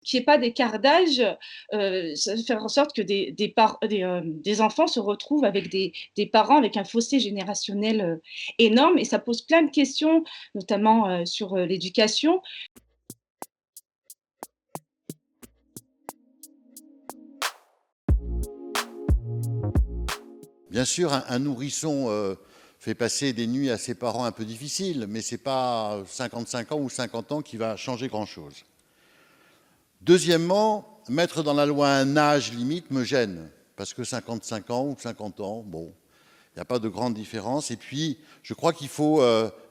Qu'il y ait pas d'écart d'âge, ça va faire en sorte que des enfants se retrouvent avec des parents avec un fossé générationnel, énorme et ça pose plein de questions, notamment, sur, l'éducation. Bien sûr, un nourrisson fait passer des nuits à ses parents un peu difficiles, mais ce n'est pas 55 ans ou 50 ans qui va changer grand-chose. Deuxièmement, mettre dans la loi un âge limite me gêne, parce que 55 ans ou 50 ans, bon, il n'y a pas de grande différence. Et puis, je crois qu'il faut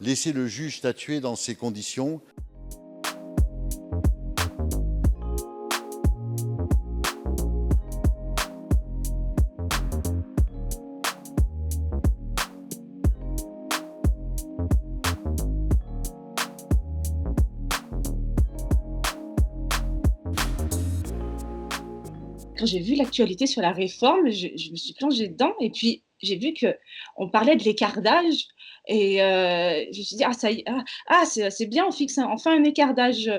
laisser le juge statuer dans ces conditions. Quand j'ai vu l'actualité sur la réforme, je me suis plongée dedans et puis j'ai vu qu'on parlait de l'écart d'âge et je me suis dit: «Ah ça y est, c'est bien, on fixe enfin un écart d'âge,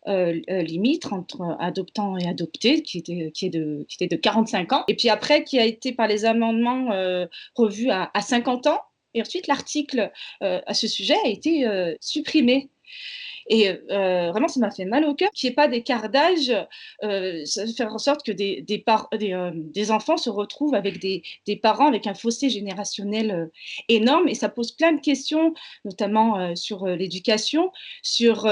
limite entre adoptant et adopté qui était de 45 ans» et puis après qui a été par les amendements, revu à 50 ans et ensuite l'article, à ce sujet a été, supprimé. Et vraiment, ça m'a fait mal au cœur qu'il y ait pas d'écart d'âge, ça va faire en sorte que des enfants se retrouvent avec des parents avec un fossé générationnel, énorme et ça pose plein de questions, notamment, sur, l'éducation, sur,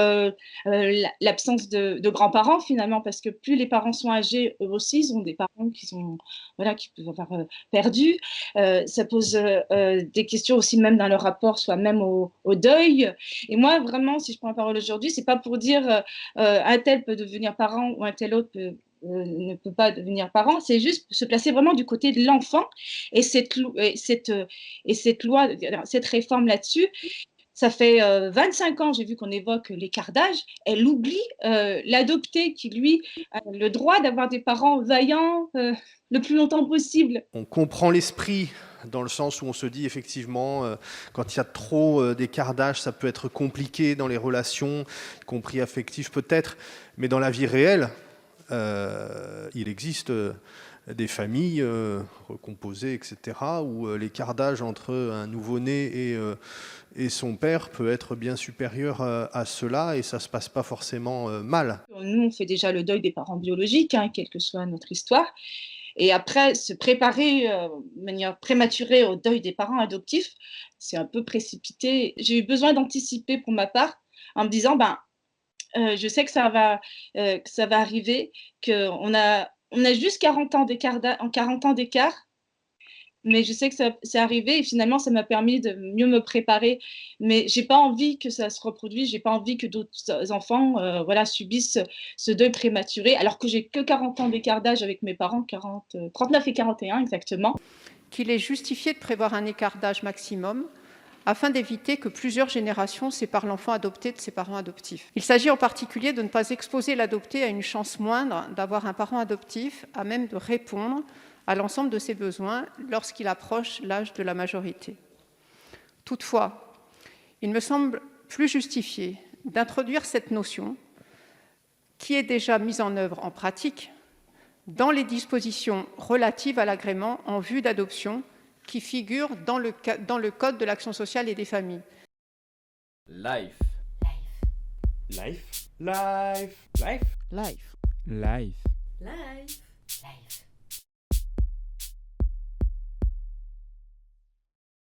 l'absence de grands-parents finalement. Parce que plus les parents sont âgés, eux aussi, ils ont des parents qui sont voilà, qui peuvent avoir, perdu. Ça pose, des questions aussi même dans leur rapport soit même au deuil. Et moi, vraiment, si je prends la parole aujourd'hui, c'est pas pour dire, un tel peut devenir parent ou un tel autre ne peut pas devenir parent. C'est juste se placer vraiment du côté de l'enfant et cette loi, cette réforme là-dessus, ça fait, 25 ans, j'ai vu qu'on évoque l'écart d'âge. Elle oublie, l'adopté qui lui a le droit d'avoir des parents vaillants, le plus longtemps possible. On comprend l'esprit dans le sens où on se dit effectivement, quand il y a trop d'écart d'âge, ça peut être compliqué dans les relations, y compris affectives peut-être, mais dans la vie réelle, il existe des familles recomposées, etc., où l'écart d'âge entre un nouveau-né et son père peut être bien supérieur à cela et ça ne se passe pas forcément mal. Nous, on fait déjà le deuil des parents biologiques, hein, quelle que soit notre histoire. Et après, se préparer de manière prématurée au deuil des parents adoptifs, c'est un peu précipité. J'ai eu besoin d'anticiper pour ma part, en me disant, ben, je sais que ça va arriver, on a juste 40 ans d'écart, 40 ans d'écart, mais je sais que ça c'est arrivé et finalement ça m'a permis de mieux me préparer. Mais j'ai pas envie que ça se reproduise, j'ai pas envie que d'autres enfants, voilà, subissent ce deuil prématuré alors que j'ai que 40 ans d'écart d'âge avec mes parents, 39 et 41 exactement. Qu'il est justifié de prévoir un écart d'âge maximum afin d'éviter que plusieurs générations séparent l'enfant adopté de ses parents adoptifs. Il s'agit en particulier de ne pas exposer l'adopté à une chance moindre d'avoir un parent adoptif à même de répondre à l'ensemble de ses besoins lorsqu'il approche l'âge de la majorité. Toutefois, il me semble plus justifié d'introduire cette notion, qui est déjà mise en œuvre en pratique, dans les dispositions relatives à l'agrément en vue d'adoption qui figurent dans le Code de l'action sociale et des familles. Life. Life. Life. Life. Life. Life. Life. Life.